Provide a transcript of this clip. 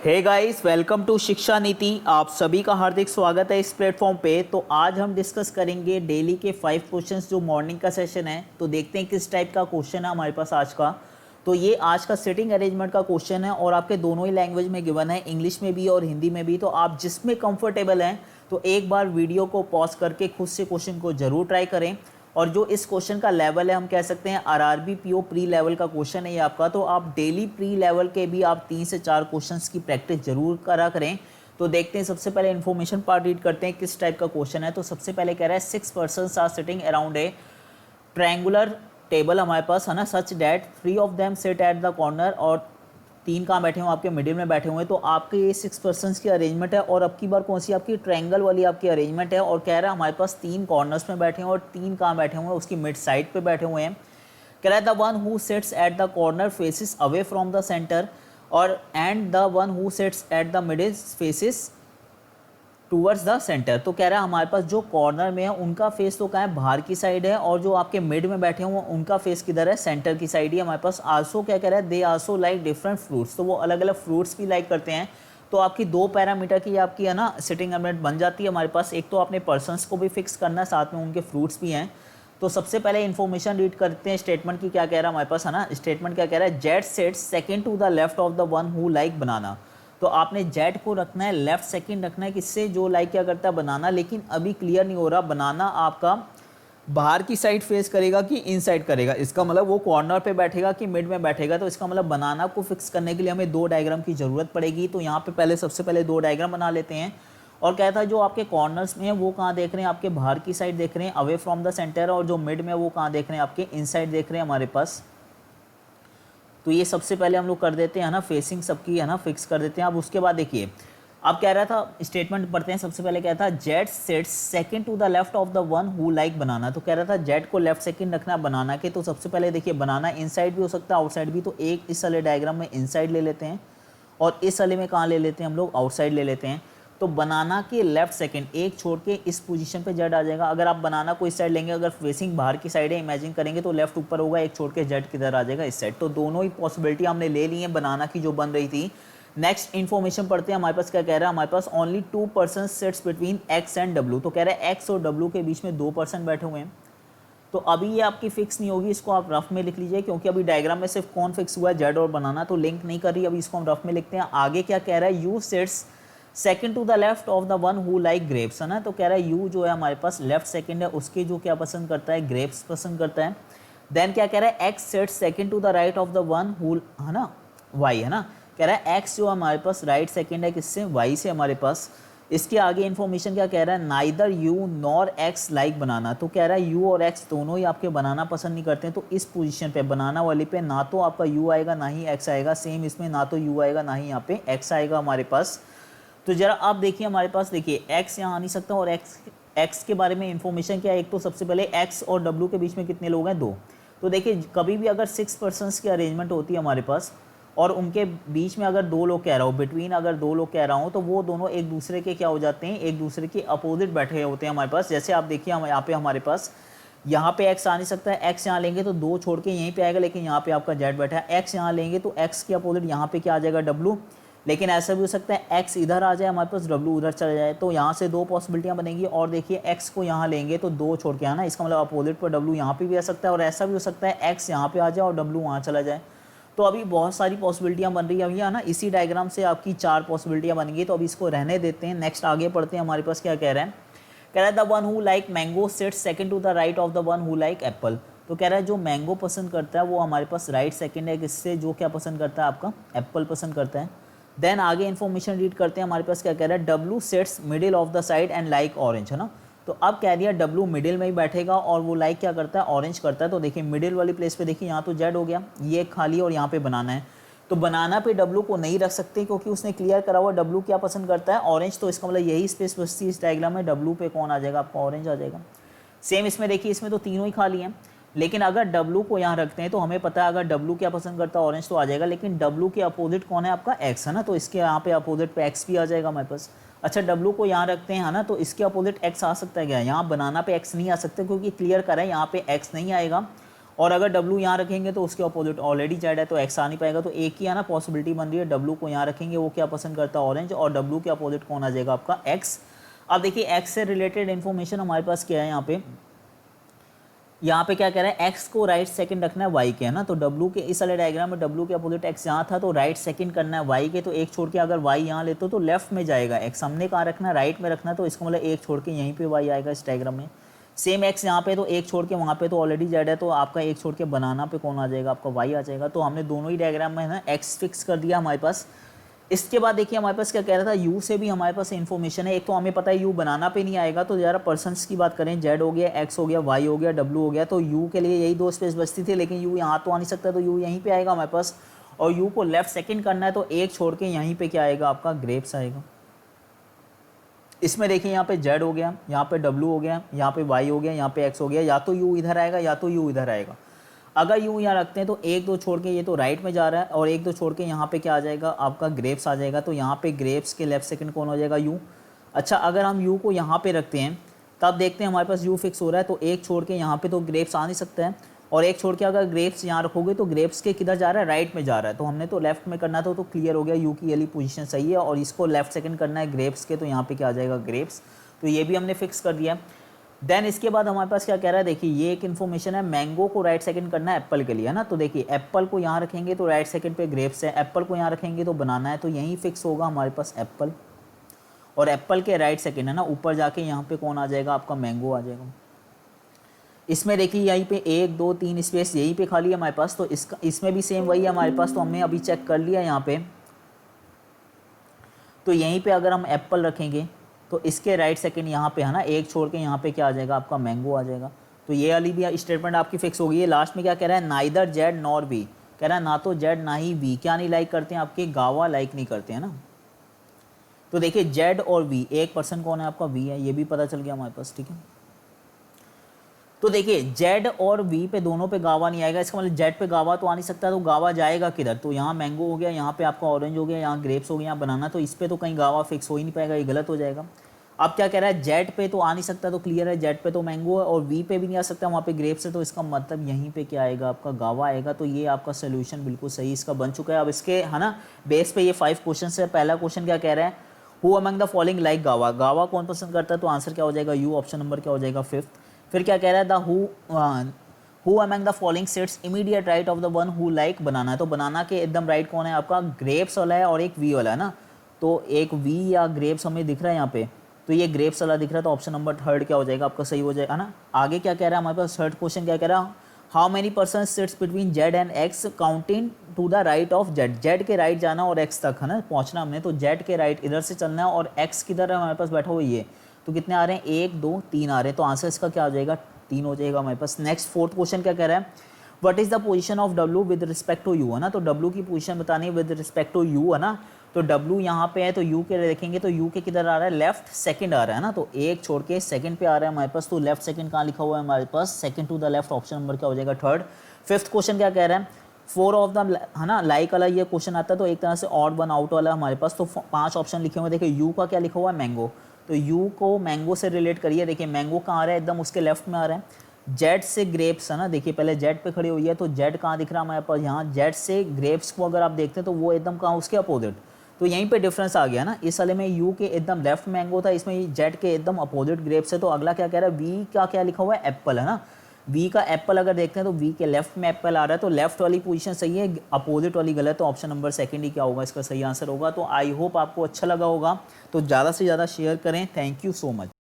Hey guys, welcome to शिक्षा नीति। आप सभी का हार्दिक स्वागत है इस प्लेटफॉर्म पे। तो आज हम डिस्कस करेंगे डेली के 5 क्वेश्चंस जो मॉर्निंग का सेशन है। तो देखते हैं किस टाइप का क्वेश्चन है हमारे पास आज का। तो ये आज का सिटिंग अरेंजमेंट का क्वेश्चन है और आपके दोनों ही लैंग्वेज में गिवन है, इंग्लिश में भी और हिंदी में भी। तो आप जिसमें कंफर्टेबल हैं तो एक बार वीडियो को पॉज करके खुद से क्वेश्चन को ज़रूर ट्राई करें। और जो इस क्वेश्चन का लेवल है, हम कह सकते हैं आरआरबी पीओ प्री लेवल का क्वेश्चन है ये आपका। तो आप डेली प्री लेवल के भी आप 3 से 4 क्वेश्चंस की प्रैक्टिस जरूर करा करें। तो देखते हैं, सबसे पहले इन्फॉर्मेशन पार्ट रीड करते हैं किस टाइप का क्वेश्चन है। तो सबसे पहले कह रहा है 6 persons are sitting around a triangular table हमारे पास है ना, such that 3 of them sit at the corner. और 3 कहाँ बैठे हुए, आपके मिडिल में बैठे हुए हैं। तो आपके ये 6 पर्सन्स की अरेंजमेंट है और अब की बार कौन सी आपकी ट्रायंगल वाली आपकी अरेंजमेंट है। और कह रहा है हमारे पास 3 कॉर्नर्स में बैठे हैं और 3 कहाँ बैठे हुए हैं, उसकी मिड साइड पे बैठे हुए हैं। कह रहा है the one who sits at the corner faces away from the centre और and the one who sits at the middle faces towards the centre. तो कह रहा है हमारे पास जो कॉर्नर में है उनका फेस तो क्या है, बाहर की साइड है, और जो आपके मिड में बैठे हुए उनका फेस किधर है, सेंटर की साइड ही हमारे पास। आल्सो क्या कह रहा है, they also like different fruits. तो वो अलग अलग फ्रूट्स भी लाइक करते हैं। तो आपकी 2 पैरामीटर की आपकी है ना सिटिंग अरेंजमेंट बन जाती है हमारे पास। एक तो आपने पर्सनस को भी फिक्स करना है, साथ में उनके फ्रूट्स भी हैं। तो सबसे पहले इन्फॉर्मेशन रीड करते हैं स्टेटमेंट की, क्या कह रहा है हमारे पास है ना। स्टेटमेंट क्या कह रहा है, Z sits second to the left of the one who like banana. तो आपने जेट को रखना है लेफ्ट सेकंड रखना है, किससे, जो लाइक क्या करता है, बनाना। लेकिन अभी क्लियर नहीं हो रहा बनाना आपका बाहर की साइड फेस करेगा कि इनसाइड करेगा। इसका मतलब वो कॉर्नर पे बैठेगा कि मिड में बैठेगा। तो इसका मतलब बनाना को फिक्स करने के लिए हमें 2 डायग्राम की ज़रूरत पड़ेगी। तो यहाँ पे पहले सबसे पहले 2 डायग्राम बना लेते हैं। और कहता है जो आपके कॉर्नर्स में है वो कहाँ देख रहे हैं, आपके बाहर की साइड देख रहे हैं अवे फ्रॉम द सेंटर, और जो मिड में वो कहाँ देख रहे हैं, आपके इनसाइड देख रहे हैं हमारे पास। तो ये सबसे पहले हम लोग कर देते हैं ना, फेसिंग सबकी है ना फिक्स कर देते हैं। अब उसके बाद देखिए, अब कह रहा था स्टेटमेंट पढ़ते हैं। सबसे पहले क्या था, Z sits second to the left of the one who like banana. तो कह रहा था जेट को लेफ्ट सेकंड रखना बनाना के। तो सबसे पहले देखिए, बनाना इनसाइड भी हो सकता है आउटसाइड भी। तो एक इस वाले डायग्राम में इनसाइड ले लेते हैं और इस वाले में कहाँ ले लेते हैं हम लोग, आउटसाइड ले लेते हैं। तो बनाना के लेफ्ट सेकंड एक छोड़ के इस पोजीशन पे जेड आ जाएगा। अगर आप बनाना को इस साइड लेंगे, अगर फेसिंग बाहर की साइड है इमेजिन करेंगे, तो लेफ्ट ऊपर होगा, एक छोड़ के जेड किधर आ जाएगा, इस साइड। तो दोनों ही पॉसिबिलिटी हमने ले ली है बनाना की जो बन रही थी। नेक्स्ट इन्फॉर्मेशन पढ़ते हैं, हमारे पास क्या कह रहा है, हमारे पास only 2 person sits between X and W. तो कह रहा है एक्स और डब्ल्यू के बीच में 2 पर्सन बैठे हुए हैं। तो अभी ये आपकी फिक्स नहीं होगी, इसको आप रफ में लिख लीजिए, क्योंकि अभी डायग्राम में सिर्फ कौन फिक्स हुआ है, जेड और बनाना, तो लिंक नहीं कर रही। अभी इसको हम रफ में लिखते हैं। आगे क्या कह रहा है, U sits second to the left of the one who like grapes, है ना। तो कह रहा है यू जो है हमारे पास लेफ्ट सेकंड है, उसके जो क्या पसंद करता है, ग्रेप्स पसंद करता है। देन क्या कह रहा है, X sits second to the right of the one who, है ना, वाई, है ना। कह रहा है एक्स जो हमारे पास राइट सेकंड है, किससे, वाई से हमारे पास। इसके आगे इन्फॉर्मेशन क्या कह रहा है, neither U nor X like banana. तो कह रहा है यू और एक्स दोनों ही आपके बनाना पसंद नहीं करते हैं। तो इस पोजीशन पे बनाना वाली पे ना तो आपका यू आएगा ना ही एक्स आएगा। सेम इसमें ना तो यू आएगा ना ही यहाँ पे एक्स आएगा हमारे पास। तो जरा आप देखिए, हमारे पास देखिए एक्स यहाँ आ नहीं सकता। और एक्स के बारे में इंफॉर्मेशन क्या है, एक तो सबसे पहले एक्स और डब्ल्यू के बीच में कितने लोग हैं, 2। तो देखिए कभी भी अगर 6 पर्सन्स की अरेंजमेंट होती है हमारे पास और उनके बीच में अगर 2 लोग कह रहा हो, बिटवीन अगर 2 लोग कह रहा हूँ, तो वो दोनों एक दूसरे के क्या हो जाते हैं, एक दूसरे के अपोजिट बैठे होते हैं हमारे पास। जैसे आप देखिए, हम यहाँ पे हमारे पास यहाँ पे एक्स आ नहीं सकता है। एक्स यहाँ लेंगे तो 2 छोड़ के यहीं पे आएगा, लेकिन यहाँ पे आपका जेड बैठा है। एक्स यहाँ लेंगे तो एक्स के अपोजिट यहाँ पे क्या आ जाएगा, डब्ल्यू। लेकिन ऐसा भी हो सकता है एक्स इधर आ जाए हमारे पास, डब्ल्यू उधर चला जाए। तो यहाँ से 2 पॉसिबिलिटियाँ बनेगी। और देखिए एक्स को यहाँ लेंगे तो 2 छोड़ के आना, इसका मतलब अपोजिट पर डब्ल्यू यहाँ पे भी आ सकता है। और ऐसा भी हो सकता है एक्स यहाँ पे आ जाए और डब्ल्यू वहाँ चला जाए। तो अभी बहुत सारी पॉसिबिलिटियाँ बन रही है अभी, है ना। इसी डायग्राम से आपकी 4 पॉसिबिलिटियाँ बनेंगी। तो अभी इसको रहने देते हैं, नेक्स्ट आगे पढ़ते हैं। हमारे पास क्या कह रहा है, कह रहा है the one who like mango sits second to the right of the one who like apple. तो कह रहा है जो मैंगो पसंद करता है वो हमारे पास राइट सेकंड है, किससे, जो क्या पसंद करता है, आपका एप्पल पसंद करता है। देन आगे इन्फॉर्मेशन रीड करते हैं। हमारे पास क्या कह रहा है, W sets middle of the side and like orange, है ना। तो अब कह दिया डब्ल्यू मिडिल में ही बैठेगा और वो लाइक क्या करता है, ऑरेंज करता है। तो देखिए मिडिल वाली प्लेस पे देखिए, यहाँ तो जेड हो गया, ये खाली और यहाँ पे बनाना है। तो बनाना पे डब्ल्यू को नहीं रख सकते, क्योंकि उसने क्लियर करा हुआ डब्ल्यू क्या पसंद करता है, ऑरेंज। तो इसका मतलब यही स्पेस बचती है इस डायग्राम में, डब्ल्यू पे कौन आ जाएगा, आपका ऑरेंज आ जाएगा। सेम इसमें देखिए, इसमें तो तीनों ही खाली हैं। लेकिन अगर डब्ल्यू को यहाँ रखते हैं तो हमें पता है अगर डब्ल्यू क्या पसंद करता है, ऑरेंज, तो आ जाएगा। लेकिन डब्ल्यू के अपोजिट कौन है, आपका एक्स, है ना। तो इसके यहाँ पे अपोजिट पे एक्स भी आ जाएगा हमारे पास। अच्छा, डब्ल्यू को यहाँ रखते हैं, है ना, तो इसके अपोजिट एक्स आ सकता है क्या, यहाँ बनाना पे एक्स नहीं आ सकता, क्योंकि क्लियर करा है यहाँ पे एक्स नहीं आएगा। और अगर W यहाँ रखेंगे तो उसके अपोजिट ऑलरेडी जेड है तो X आ नहीं पाएगा, तो एक ही है ना पॉसिबिलिटी बन रही है, W को यहाँ रखेंगे, वो क्या पसंद करता है ऑरेंज, और W के अपोजिट कौन आ जाएगा आपका X। अब देखिए X से रिलेटेड इन्फॉर्मेशन हमारे पास क्या है यहाँ पे क्या कह रहा है, X को राइट सेकंड रखना है Y के, है ना, तो W के इस वाले डायग्राम में W के अपोजिट X यहाँ था तो राइट सेकंड करना है Y के, तो एक छोड़ के अगर Y यहाँ लेते हो तो लेफ्ट में जाएगा X, हमने कहाँ रखना है राइट में रखना है, तो इसका मतलब एक छोड़ के यहीं पे Y आएगा इस डायग्राम में। सेम X यहाँ पे, तो एक छोड़ के वहाँ पे तो ऑलरेडी Z है, तो आपका एक छोड़ के बनाना पे कौन आ जाएगा आपका Y आ जाएगा। तो हमने दोनों ही डायग्राम में है ना X फिक्स कर दिया हमारे पास। इसके बाद देखिए हमारे पास क्या कह रहा था, यू से भी हमारे पास इन्फॉर्मेशन है। एक तो हमें पता है यू बनाना पे नहीं आएगा, तो ज़रा पर्सन्स की बात करें, जेड हो गया, एक्स हो गया, वाई हो गया, डब्ल्यू हो गया, तो यू के लिए यही दो स्पेस बचती थी, लेकिन यू यहाँ तो आ नहीं सकता, तो यू यहीं पे आएगा हमारे पास। और यू को लेफ्ट सेकंड करना है तो एक छोड़ के यहीं पे क्या आएगा आपका ग्रेप्स आएगा। इसमें देखिए यहाँ पे जेड हो गया, यहाँ पे डब्ल्यू हो गया, यहाँ पे वाई हो गया, यहाँ पे एक्स हो गया, या तो यू इधर आएगा या तो यू इधर आएगा। अगर यूँ यहाँ रखते हैं तो एक दो छोड़ के ये तो राइट में जा रहा है, और एक दो छोड़ के यहाँ पे क्या आ जाएगा आपका ग्रेप्स आ जाएगा, तो यहाँ पे ग्रेप्स के लेफ्ट सेकंड कौन हो जाएगा यू। अच्छा, अगर हम यू को यहाँ पे रखते हैं तब देखते हैं हमारे पास यू फिक्स हो रहा है, तो एक छोड़ के यहाँ पे तो ग्रेप्स आ नहीं सकता है, और एक छोड़ के अगर ग्रेप्स यहाँ रखोगे तो ग्रेप्स के किधर जा रहा है, राइट में जा रहा है, तो हमने तो लेफ्ट में करना था, तो क्लियर हो गया यू की वाली पोजीशन सही है, और इसको लेफ्ट सेकंड करना है ग्रेप्स के, तो यहाँ पे क्या आ जाएगा ग्रेप्स, तो ये भी हमने फिक्स कर दिया। देन इसके बाद हमारे पास क्या कह रहा है, देखिए ये एक इन्फॉर्मेशन है, मैंगो को राइट सेकंड करना है एप्पल के लिए, है ना, तो देखिए एप्पल को यहाँ रखेंगे तो राइट सेकंड पे ग्रेप्स है, एप्पल को यहाँ रखेंगे तो बनाना है, तो यहीं फिक्स होगा हमारे पास एप्पल, और एप्पल के राइट सेकंड है ना ऊपर जाके यहाँ पे कौन आ जाएगा आपका मैंगो आ जाएगा। इसमें देखिए यहीं पे 1 2 3 स्पेस यहीं पे खाली है हमारे पास, तो इसमें भी सेम वही है हमारे पास, तो हमने अभी चेक कर लिया यहाँ पे, तो यहीं पे अगर हम एप्पल रखेंगे तो इसके राइट सेकंड यहाँ पे है ना एक छोड़ के यहाँ पे क्या आ जाएगा आपका मैंगो आ जाएगा, तो ये वाली भी स्टेटमेंट आपकी फिक्स होगी। ये लास्ट में क्या कह रहा है, नाइदर जेड नॉर वी, कह रहा है ना तो जेड ना ही वी क्या नहीं लाइक करते हैं आपके, गावा लाइक नहीं करते हैं ना। तो देखिए जेड और वी, एक पर्सन कौन है आपका वी है, ये भी पता चल गया हमारे पास, ठीक है। तो देखिए जेड और वी पे दोनों पे गावा नहीं आएगा, इसका मतलब जेड पे गावा तो आ नहीं सकता, तो गावा जाएगा किधर, तो यहाँ मैंगो हो गया, यहाँ पे आपका ऑरेंज हो गया, यहाँ ग्रेप्स हो गया, यहाँ बनाना, तो इस पे तो कहीं गावा फिक्स हो ही नहीं पाएगा, ये गलत हो जाएगा। अब क्या कह रहा है, जेड पे तो आ नहीं सकता, तो क्लियर है जेड पे तो मैंगो है, और वी पे भी नहीं आ सकता, वहाँ पे ग्रेप्स है, तो इसका मतलब यहीं पे क्या आएगा आपका गावा आएगा। तो ये आपका सोल्यूशन बिल्कुल सही इसका बन चुका है। अब इसके है ना बेस पे ये 5 क्वेश्चन है। पहला क्वेश्चन क्या कह रहा है, who among the following like गावा, गावा कौन पसंद करता है, तो आंसर क्या हो जाएगा यू, ऑप्शन नंबर क्या हो जाएगा 5th। फिर क्या कह रहा है, the who among the following sits immediate right of the one who like banana, तो बनाना के एकदम राइट कौन है आपका, ग्रेप्स वाला है और एक वी वाला है ना, तो एक वी या ग्रेप्स हमें दिख रहा है यहाँ पे, तो ये ग्रेप्स वाला दिख रहा है, तो ऑप्शन नंबर 3rd क्या हो जाएगा आपका सही हो जाएगा ना। आगे क्या कह रहा है हमारे पास 3rd क्वेश्चन क्या कह रहा है, how many person sits between Z and X counting to the right of Z, Z के राइट जाना और एक्स तक है ना पहुंचना हमने, तो जेड के राइट इधर से चलना है और एक्स किधर है हमारे पास बैठा हुआ ये, तो कितने आ रहे हैं 1 2 3 आ रहे हैं, तो आंसर इसका क्या हो जाएगा 3 हो जाएगा हमारे पास। नेक्स्ट 4th क्वेश्चन क्या कह रहा है, what is the position of W with respect to U, है ना, तो डब्ल्यू की पोजीशन बतानी है विद रिस्पेक्ट टू यू, है ना, तो डब्ल्यू यहाँ पे है तो यू के देखेंगे तो यू के किधर आ रहा है, लेफ्ट सेकंड आ रहा है ना, तो एक छोड़ के सेकंड पे आ रहा है हमारे पास, तो लेफ्ट सेकंड कहाँ लिखा हुआ है हमारे पास, second to the left, option number क्या हो जाएगा 3rd। 5th क्वेश्चन क्या कह रहा है, 4 ऑफ द है ना लाइक वाला ये क्वेश्चन आता है, तो एक तरह से ऑड वन आउट वाला हमारे पास, तो 5 ऑप्शन लिखे हुए, देखिए यू का क्या लिखा हुआ है मैंगो, तो यू को मैंगो से रिलेट करिए, देखिए मैंगो कहाँ आ रहा है एकदम उसके लेफ्ट में आ रहा है, जेड से ग्रेप्स है ना, देखिए पहले जेड पे खड़ी हुई है, तो जेड कहाँ दिख रहा है हमारे पास, यहाँ जेड से ग्रेप्स को अगर आप देखते हैं तो वो एकदम कहाँ उसके अपोजिट, तो यहीं पे डिफरेंस आ गया ना, इस वाले में यू के एकदम लेफ्ट मैंगो था, इसमें जेड के एकदम अपोजिट ग्रेप्स है। तो अगला क्या कह रहा है, वी का क्या लिखा हुआ है एप्पल, है ना, वी का एप्पल अगर देखते हैं तो वी के लेफ्ट में एप्पल आ रहा है, तो लेफ्ट वाली पोजीशन सही है, अपोजिट वाली गलत, तो ऑप्शन नंबर 2nd ही क्या होगा इसका सही आंसर होगा। तो आई होप आपको अच्छा लगा होगा, तो ज़्यादा से ज़्यादा शेयर करें। Thank you so much.